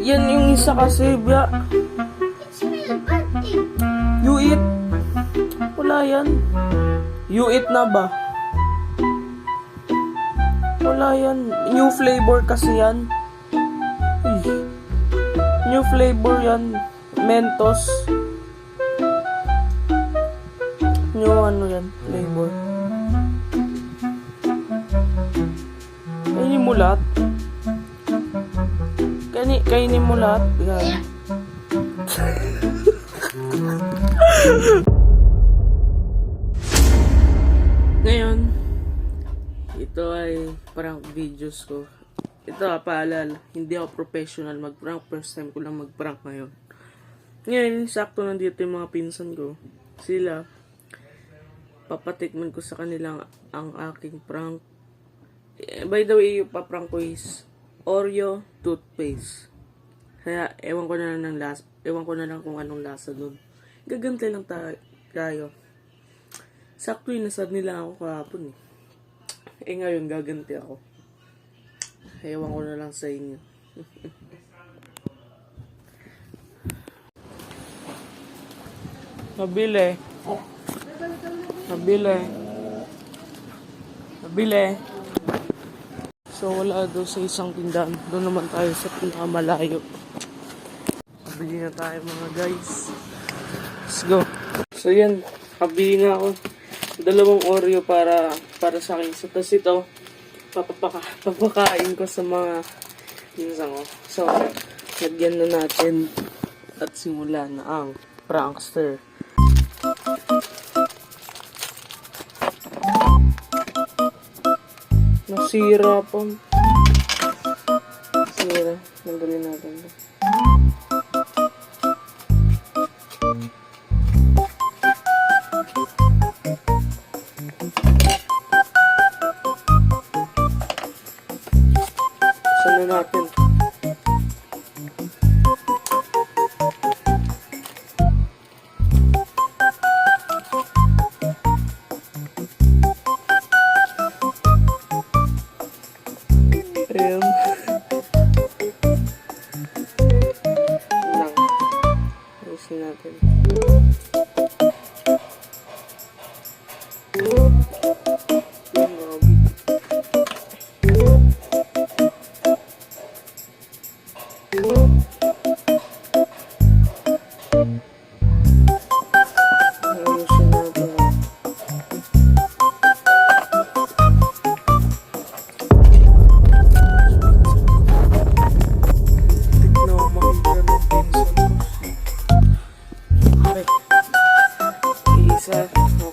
Yan yung isa kasi, biya. You eat. Wala yan. You eat na ba? Wala yan. New flavor kasi yan. Uy. New flavor yan. Mentos. New ano yan, flavor. Kainin mo lahat. Kainin mo lahat. Yan. Ngayon, ito ay prank videos ko. Ito paalala, hindi ako professional mag-prank. First time ko lang mag-prank ngayon. Ngayon, sakto nandito yung mga pinsan ko. Sila, papatikman ko sa kanila ang aking prank. By the way, yung paprank ko is Oreo toothpaste. Kaya, ewan ko na lang kung anong lasa dun. Gagantay lang tayo. Sakto yung nasad nila ako kahapon eh. Ngayon gaganti ako. Ewan ko na lang sa inyo. Nabili. So wala doon sa isang tindahan. Doon naman tayo sa pinakamalayo. Nabili na tayo mga guys. Let's go. So yan, kabili na ako. 2 Oreo para sa akin. So, tas ito, papakain ko sa mga pinsan ko. So, lagyan na natin at simulan na ang prankster. Nasira pa. Nasira. Nanggalin natin. Saan na natin? Ayan. Lang. Ayusin natin.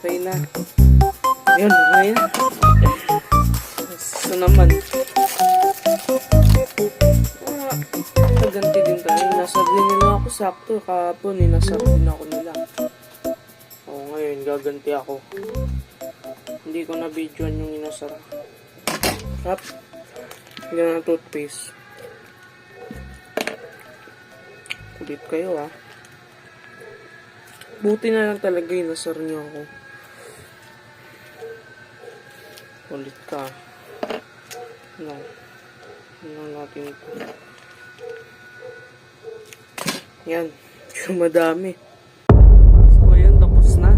Okay na. Yun, okay na. So naman. Naganti din tayo. Nasab din nila ako sakto. Kahapon, nasab din ako nila. O ngayon, gaganti ako. Hindi ko na-videoan yung inasar. Tap. Hindi na toothpaste. Kulit kayo ha. Buti na lang talaga yung nasar niyo ako. Ulit ka. No. Ano natin ito. Yan. Madami. So, ayan. Tapos na.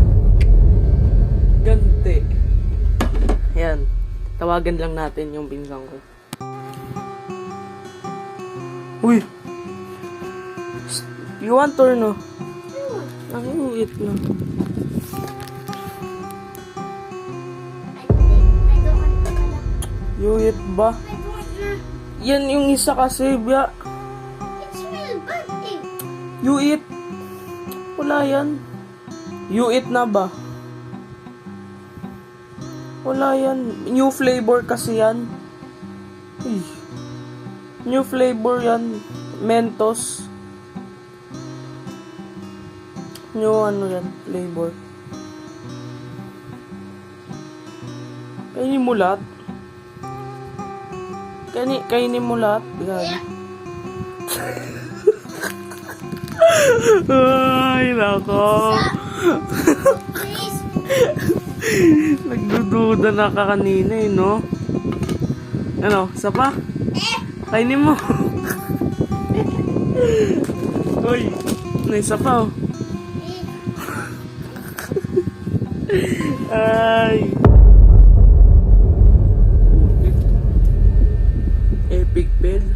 Ganti. Yan. Tawagan lang natin yung pinsan ko. Uy! You want or no? Ang ulit na. You eat ba? Yan yung isa kasi, biya. You eat. Wala yan. You eat na ba? Wala yan. New flavor kasi yan. Uy. New flavor yan. Mentos. New ano yan, flavor. Kainin mo lahat. Kainin mo lahat. Yan. Ay, nako. Nagdududa na ka kanina eh, no? Ano, isa pa? Kainin mo. Uy, may isa pa oh. Ay. Epic bed.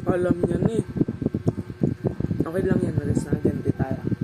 Alam niya na eh. Okay lang yan, alis na. Ganti tayo.